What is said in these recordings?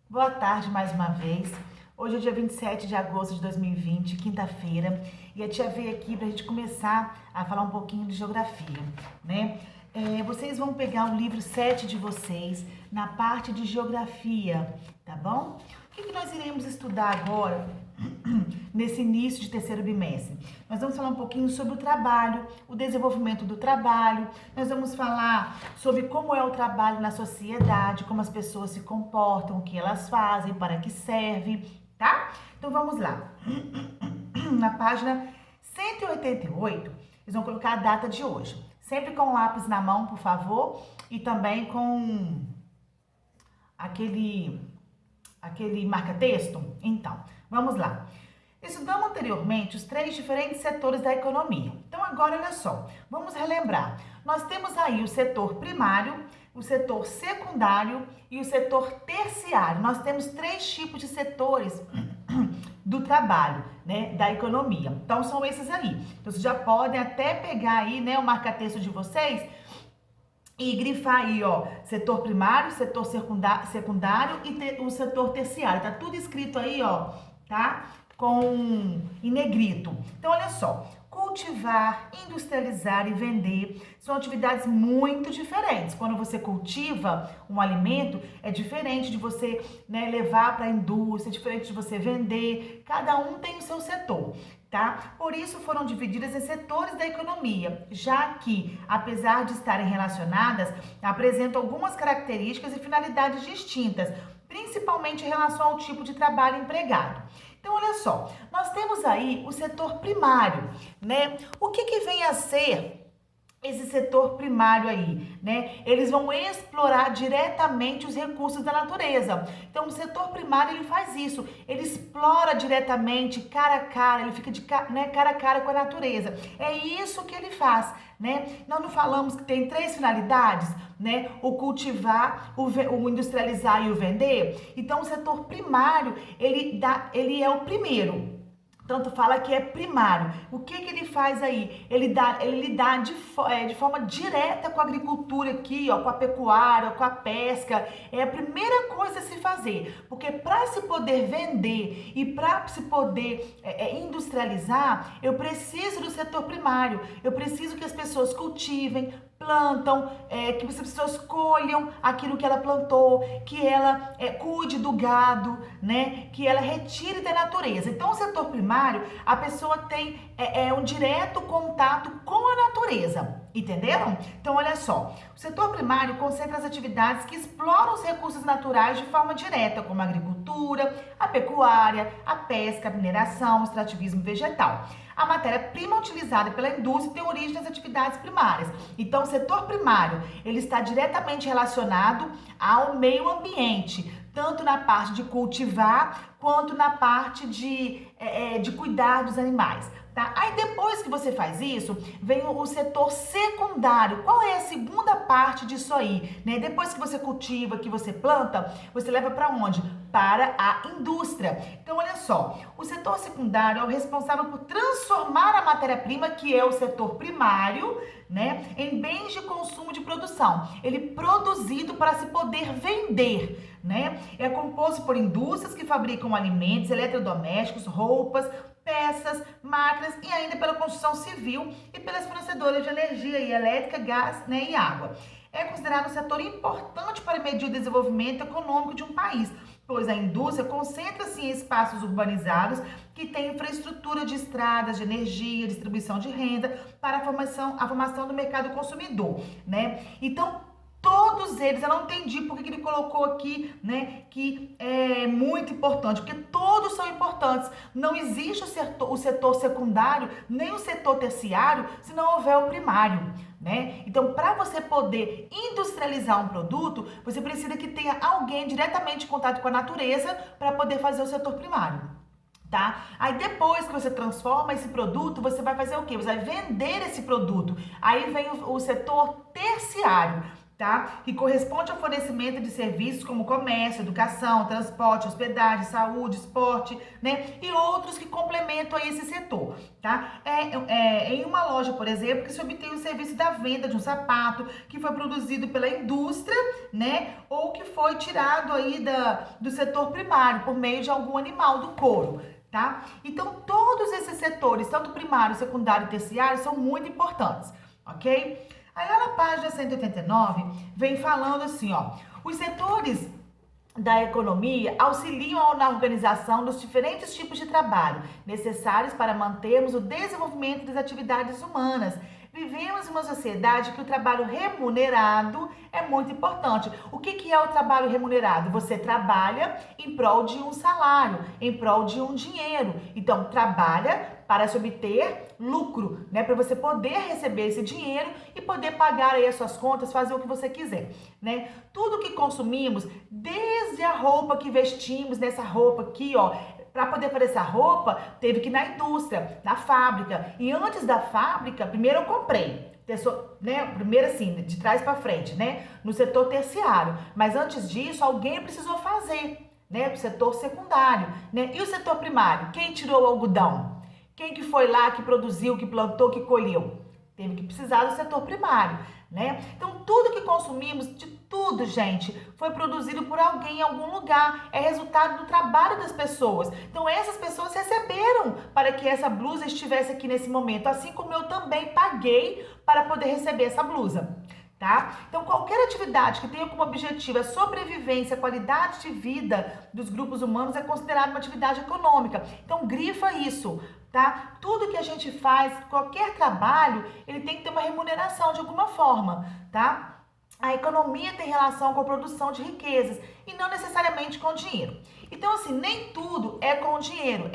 Boa tarde mais uma vez. Hoje é dia 27 de agosto de 2020, quinta-feira, e a tia veio aqui para a gente começar a falar um pouquinho de geografia, né? Vocês vão pegar o livro 7 de vocês na parte de geografia, tá bom? O que nós iremos estudar agora nesse início de terceiro bimestre? Nós vamos falar um pouquinho sobre o trabalho, o desenvolvimento do trabalho, nós vamos falar sobre como é o trabalho na sociedade, como as pessoas se comportam, o que elas fazem, para que serve, tá? Então vamos lá. Na página 188, eles vão colocar a data de hoje. Sempre com o lápis na mão, por favor, e também com aquele marca-texto. Então, vamos lá. Estudamos anteriormente os 3 diferentes setores da economia. Então, agora, olha só, vamos relembrar. Nós temos aí o setor primário, o setor secundário e o setor terciário. Nós temos 3 tipos de setores do trabalho, né, da economia. Então, são esses aí. Então, vocês já podem até pegar aí, né, o marca-texto de vocês e grifar aí, ó, setor primário, setor secundário e o setor terciário. Tá tudo escrito aí, ó, tá? Em negrito. Então, olha só. Cultivar, industrializar e vender são atividades muito diferentes. Quando você cultiva um alimento, é diferente de você, né, levar para a indústria, é diferente de você vender. Cada um tem o seu setor, tá? Por isso foram divididas em setores da economia, já que, apesar de estarem relacionadas, apresentam algumas características e finalidades distintas, principalmente em relação ao tipo de trabalho empregado. Então, olha só, nós temos aí o setor primário, né? O que vem a ser esse setor primário aí, né? Eles vão explorar diretamente os recursos da natureza. Então, o setor primário, ele faz isso. Ele explora diretamente, cara a cara, ele fica cara a cara com a natureza. É isso que ele faz, né? Nós não falamos que tem 3 finalidades, né? O cultivar, o industrializar e o vender. Então, o setor primário, ele é o primeiro. Tanto fala que é primário. O que ele faz aí? Ele lidar de forma direta com a agricultura aqui, ó, com a pecuária, com a pesca. É a primeira coisa a se fazer. Porque para se poder vender e para se poder industrializar, eu preciso do setor primário. Eu preciso que as pessoas cultivem, plantam, que as pessoas colham aquilo que ela plantou, que ela cuide do gado, né? Que ela retire da natureza. Então, o setor primário, a pessoa tem um direto contato com a natureza, entenderam? Então, olha só, o setor primário concentra as atividades que exploram os recursos naturais de forma direta, como a agricultura, a pecuária, a pesca, a mineração, o extrativismo vegetal. A matéria-prima utilizada pela indústria tem origem nas atividades primárias. Então, o setor primário, ele está diretamente relacionado ao meio ambiente, tanto na parte de cultivar, quanto na parte de cuidar dos animais. Tá? Aí depois que você faz isso, vem o setor secundário. Qual é a segunda parte disso aí? Né? Depois que você cultiva, que você planta, você leva para onde? Para a indústria. Então, olha só, o setor secundário é o responsável por transformar a matéria-prima, que é o setor primário, né, em bens de consumo de produção. Ele é produzido para se poder vender, né? É composto por indústrias que fabricam alimentos, eletrodomésticos, roupas, peças, máquinas e ainda pela construção civil e pelas fornecedoras de energia elétrica, gás, né, e água. É considerado um setor importante para medir o desenvolvimento econômico de um país, pois a indústria concentra-se em espaços urbanizados que têm infraestrutura de estradas, de energia, distribuição de renda para a formação do mercado consumidor, né? Então, todos eles, eu não entendi porque que ele colocou aqui, né, que é muito importante, porque todos são importantes. Não existe o setor secundário, nem o setor terciário, se não houver o primário, né? Então, para você poder industrializar um produto, você precisa que tenha alguém diretamente em contato com a natureza para poder fazer o setor primário. Tá? Aí depois que você transforma esse produto, você vai fazer o quê? Você vai vender esse produto. Aí vem o setor terciário. tá? Que corresponde ao fornecimento de serviços como comércio, educação, transporte, hospedagem, saúde, esporte, né? E outros que complementam aí esse setor, tá? Em uma loja, por exemplo, que se obtém o serviço da venda de um sapato que foi produzido pela indústria, né? Ou que foi tirado aí do setor primário por meio de algum animal do couro. Tá? Então, todos esses setores, tanto primário, secundário e terciário, são muito importantes, ok? Aí lá na página 189, vem falando assim, ó, os setores da economia auxiliam na organização dos diferentes tipos de trabalho necessários para mantermos o desenvolvimento das atividades humanas. Vivemos em uma sociedade que o trabalho remunerado é muito importante. O que é o trabalho remunerado? Você trabalha em prol de um salário, em prol de um dinheiro. Então, trabalha para se obter lucro, né? Para você poder receber esse dinheiro e poder pagar aí as suas contas, fazer o que você quiser, né? Tudo que consumimos, desde a roupa que vestimos, nessa roupa aqui, ó, para poder fazer essa roupa, teve que ir na indústria, na fábrica. E antes da fábrica, primeiro eu comprei, né? Primeiro assim, de trás para frente, né? No setor terciário. Mas antes disso, alguém precisou fazer, né? Do setor secundário, né? E o setor primário? Quem tirou o algodão? Quem que foi lá, que produziu, que plantou, que colheu? Teve que precisar do setor primário, né? Então, tudo que consumimos, de tudo, gente, foi produzido por alguém em algum lugar. É resultado do trabalho das pessoas. Então, essas pessoas receberam para que essa blusa estivesse aqui nesse momento, assim como eu também paguei para poder receber essa blusa. Tá? Então, qualquer atividade que tenha como objetivo a sobrevivência, a qualidade de vida dos grupos humanos é considerada uma atividade econômica. Então, grifa isso, tá? Tudo que a gente faz, qualquer trabalho, ele tem que ter uma remuneração de alguma forma, tá? A economia tem relação com a produção de riquezas e não necessariamente com dinheiro. Então, assim, nem tudo é com dinheiro,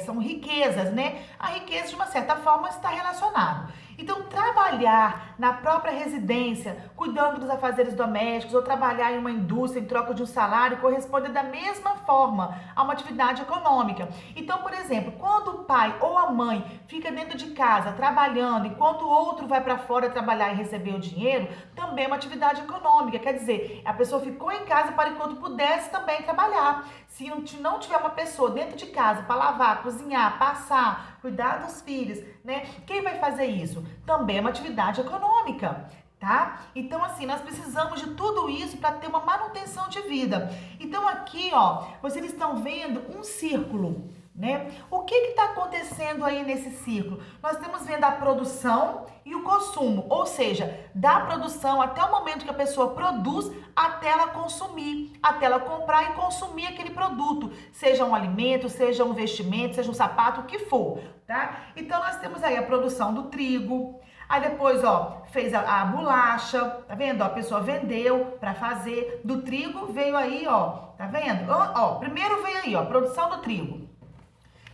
são riquezas, né? A riqueza, de uma certa forma, está relacionada. Então, trabalhar na própria residência, cuidando dos afazeres domésticos, ou trabalhar em uma indústria em troca de um salário, corresponde da mesma forma a uma atividade econômica. Então, por exemplo, quando o pai ou a mãe fica dentro de casa trabalhando, enquanto o outro vai para fora trabalhar e receber o dinheiro, também é uma atividade econômica. Quer dizer, a pessoa ficou em casa para enquanto pudesse também trabalhar. Se não tiver uma pessoa dentro de casa para lavar, cozinhar, passar, cuidar dos filhos, né? Quem vai fazer isso? Também é uma atividade econômica, tá? Então, assim, nós precisamos de tudo isso para ter uma manutenção de vida. Então, aqui, ó, vocês estão vendo um círculo, né? O que está acontecendo aí nesse ciclo? Nós estamos vendo a produção e o consumo, ou seja, da produção até o momento que a pessoa produz até ela consumir, até ela comprar e consumir aquele produto, seja um alimento, seja um vestimento, seja um sapato, o que for, tá? Então nós temos aí a produção do trigo. Aí depois, ó, fez a bolacha, tá vendo? Ó, a pessoa vendeu para fazer. Do trigo veio aí, ó, tá vendo? Ó, primeiro veio aí, ó, produção do trigo.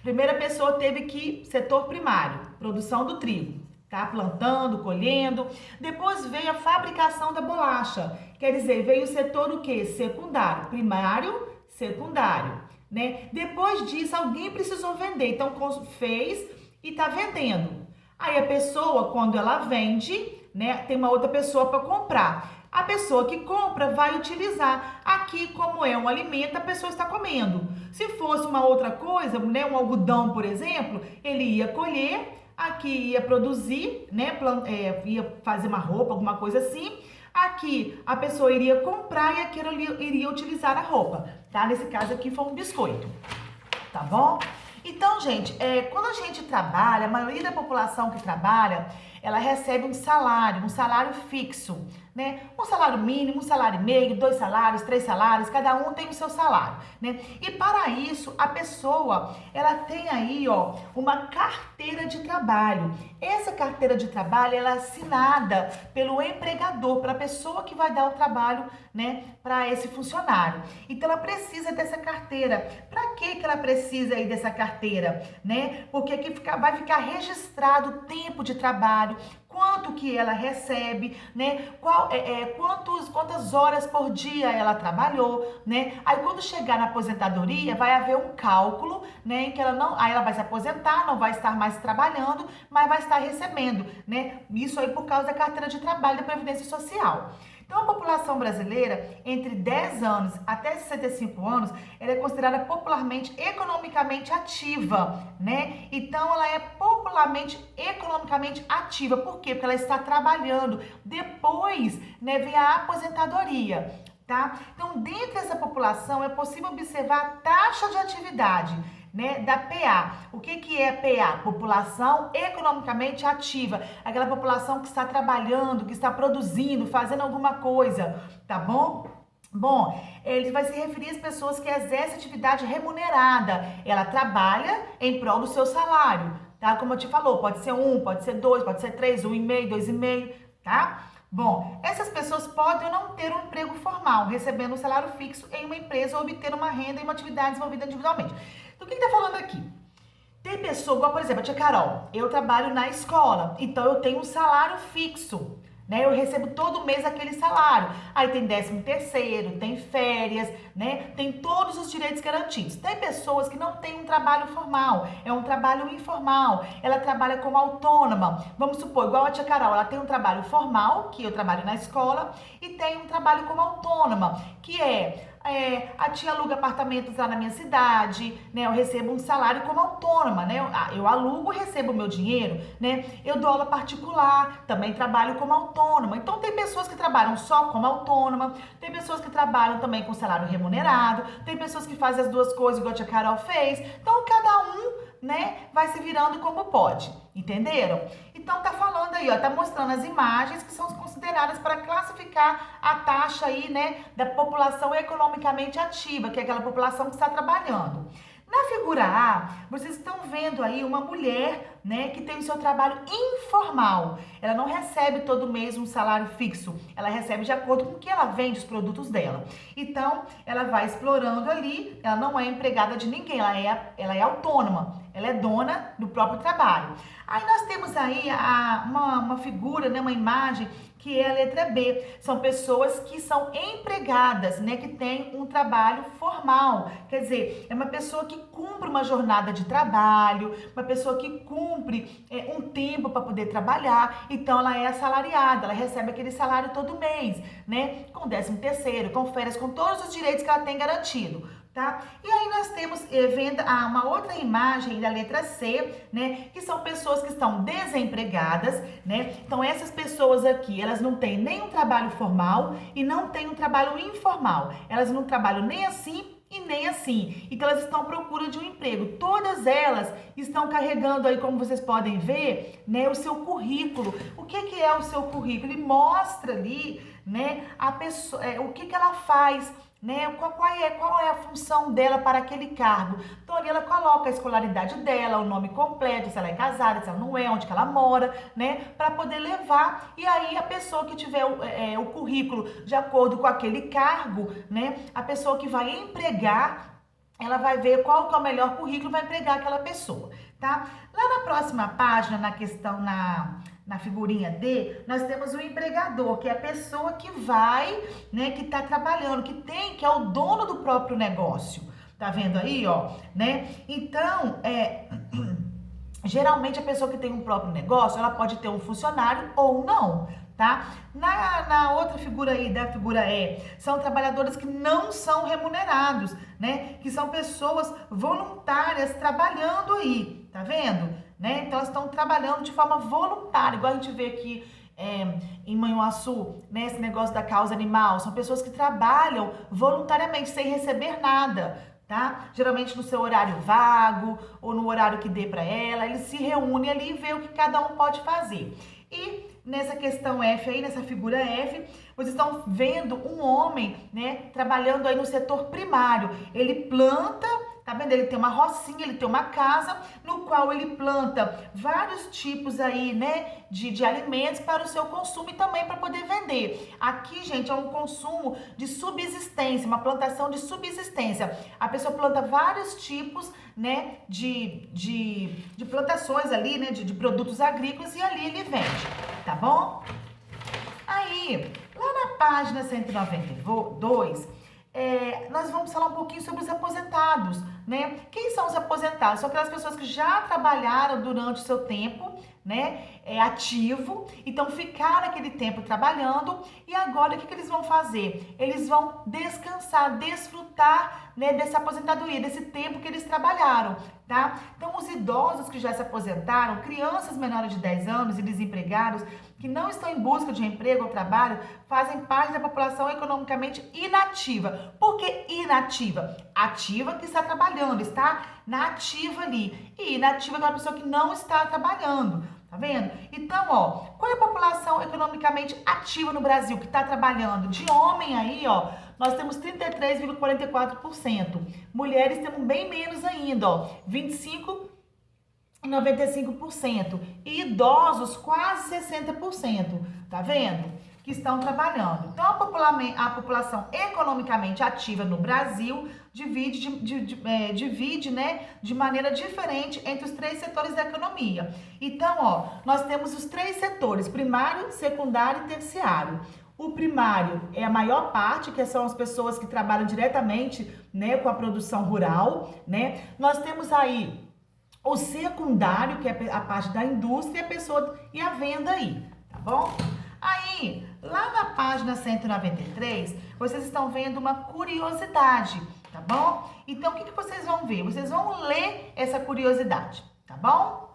Primeira pessoa teve que setor primário, produção do trigo, tá? Plantando, colhendo. Depois veio a fabricação da bolacha. Quer dizer, veio o setor o quê? Secundário. Primário, secundário, né? Depois disso, alguém precisou vender. Então, fez e tá vendendo. Aí a pessoa, quando ela vende, né? Tem uma outra pessoa para comprar. A pessoa que compra vai utilizar. Aqui, como é um alimento, a pessoa está comendo. Se fosse uma outra coisa, né, um algodão, por exemplo, ele ia colher, aqui ia produzir, né, ia fazer uma roupa, alguma coisa assim. Aqui a pessoa iria comprar e aqui ela iria utilizar a roupa, tá? Nesse caso aqui foi um biscoito, tá bom? Então, gente, quando a gente trabalha, a maioria da população que trabalha, ela recebe um salário fixo, né? Um salário mínimo, um salário e meio, 2 salários, 3 salários, cada um tem o seu salário, né? E para isso, a pessoa, ela tem aí, ó, uma carteira de trabalho. Essa carteira de trabalho, ela é assinada pelo empregador, para a pessoa que vai dar o trabalho, né, para esse funcionário. Então, ela precisa dessa carteira. Para que ela precisa aí dessa carteira, né? Porque aqui vai ficar registrado o tempo de trabalho, quanto que ela recebe, né? Quantas horas por dia ela trabalhou, né? Aí quando chegar na aposentadoria, vai haver um cálculo, né? Em que aí ela vai se aposentar, não vai estar mais trabalhando, mas vai estar recebendo, né? Isso aí por causa da carteira de trabalho da Previdência Social. Então, a população brasileira, entre 10 anos até 65 anos, ela é considerada popularmente economicamente ativa, né? Então, ela é popularmente economicamente ativa. Por quê? Porque ela está trabalhando. Depois, né, vem a aposentadoria. Tá? Então, dentro dessa população é possível observar a taxa de atividade, né, da PA. O que é PA? População economicamente ativa, aquela população que está trabalhando, que está produzindo, fazendo alguma coisa, tá bom? Bom, ele vai se referir às pessoas que exercem atividade remunerada. Ela trabalha em prol do seu salário, tá? Como eu te falou, pode ser um, pode ser dois, pode ser três, 1,5, 2,5, tá? Bom, essas pessoas podem ou não ter um emprego formal, recebendo um salário fixo em uma empresa ou obter uma renda em uma atividade desenvolvida individualmente. Então, o que está falando aqui? Tem pessoa, igual por exemplo, a tia Carol, eu trabalho na escola, então eu tenho um salário fixo, né? Eu recebo todo mês aquele salário. Aí tem 13º, tem férias, né? Tem todos os direitos garantidos. Tem pessoas que não têm um trabalho formal, é um trabalho informal. Ela trabalha como autônoma. Vamos supor, igual a tia Carol, ela tem um trabalho formal, que eu trabalho na escola, e tem um trabalho como autônoma, que a tia aluga apartamentos lá na minha cidade, né? Eu recebo um salário como autônoma, né? Eu alugo e recebo o meu dinheiro, né? Eu dou aula particular, também trabalho como autônoma. Então, tem pessoas que trabalham só como autônoma, tem pessoas que trabalham também com salário remunerado, tem pessoas que fazem as duas coisas, igual a tia Carol fez. Então, cada um, né, vai se virando como pode, entenderam? Então tá falando aí, ó, tá mostrando as imagens que são consideradas para classificar a taxa aí, né, da população economicamente ativa, que é aquela população que está trabalhando. Na figura A, vocês estão vendo aí uma mulher, né, que tem o seu trabalho informal. Ela não recebe todo mês um salário fixo, ela recebe de acordo com o que ela vende os produtos dela. Então, ela vai explorando ali, ela não é empregada de ninguém, ela é autônoma, ela é dona do próprio trabalho. Aí nós temos aí uma figura, né, uma imagem que é a letra B. São pessoas que são empregadas, né, que têm um trabalho formal. Quer dizer, é uma pessoa que cumpre uma jornada de trabalho, uma pessoa que cumpre um tempo para poder trabalhar. Então, ela é assalariada, ela recebe aquele salário todo mês, né, com 13º, com férias, com todos os direitos que ela tem garantido. Tá? E aí nós temos vendo uma outra imagem da letra C, né, que são pessoas que estão desempregadas, né? Então essas pessoas aqui, elas não têm nem um trabalho formal e não têm um trabalho informal. Elas não trabalham nem assim e nem assim. Então elas estão à procura de um emprego. Todas elas estão carregando aí, como vocês podem ver, né, o seu currículo. O que é o seu currículo? Ele mostra ali, né, a pessoa, o que ela faz, né? Qual é a função dela para aquele cargo. Então ali ela coloca a escolaridade dela, o nome completo, se ela é casada, se ela não é, onde que ela mora, né? Para poder levar. E aí a pessoa que tiver o currículo de acordo com aquele cargo, né? A pessoa que vai empregar, ela vai ver qual que é o melhor currículo, vai empregar aquela pessoa, tá? Lá na próxima página, na questão na figurinha D, nós temos o empregador, que é a pessoa que vai, né, que tá trabalhando, que é o dono do próprio negócio. Tá vendo aí, ó, né? Então, geralmente a pessoa que tem um próprio negócio, ela pode ter um funcionário ou não, tá? Na outra figura aí, da figura E, são trabalhadores que não são remunerados, né? Que são pessoas voluntárias trabalhando aí, tá vendo? Né? Então, elas estão trabalhando de forma voluntária, igual a gente vê aqui em Manhuaçu, né? Esse negócio da causa animal. São pessoas que trabalham voluntariamente, sem receber nada, tá? Geralmente no seu horário vago ou no horário que dê para ela, eles se reúnem ali e vê o que cada um pode fazer. E nessa questão F aí, nessa figura F, vocês estão vendo um homem, né, trabalhando aí no setor primário. Ele planta. Tá vendo? Ele tem uma rocinha, ele tem uma casa no qual ele planta vários tipos aí, né, de alimentos para o seu consumo e também para poder vender. Aqui, gente, é um consumo de subsistência, uma plantação de subsistência. A pessoa planta vários tipos, né, de plantações ali, né, de produtos agrícolas e ali ele vende, tá bom? Aí, lá na página 192, nós vamos falar um pouquinho sobre os aposentados, né? Quem são os aposentados? São aquelas pessoas que já trabalharam durante o seu tempo, né, ativo, então ficaram aquele tempo trabalhando e agora o que eles vão fazer? Eles vão descansar, desfrutar, né, dessa aposentadoria, desse tempo que eles trabalharam, tá? Então os idosos que já se aposentaram, crianças menores de 10 anos e desempregados que não estão em busca de emprego ou trabalho, fazem parte da população economicamente inativa. Por que inativa? Ativa que está trabalhando, está na ativa ali. E inativa é aquela pessoa que não está trabalhando. Tá vendo? Então, ó, qual é a população economicamente ativa no Brasil que está trabalhando? De homem aí, ó, nós temos 33,44%. Mulheres temos bem menos ainda, ó, 25,95%. E idosos, quase 60%. Tá vendo? Que estão trabalhando. Então, a população economicamente ativa no Brasil divide, né, de maneira diferente entre os três setores da economia. Então, ó, nós temos os três setores, primário, secundário e terciário. O primário é a maior parte, que são as pessoas que trabalham diretamente, né, com a produção rural, né? Nós temos aí o secundário, que é a parte da indústria, e a venda aí, tá bom? Aí, lá na página 193, vocês estão vendo uma curiosidade, tá bom? Então, o que vocês vão ver? Vocês vão ler essa curiosidade, tá bom?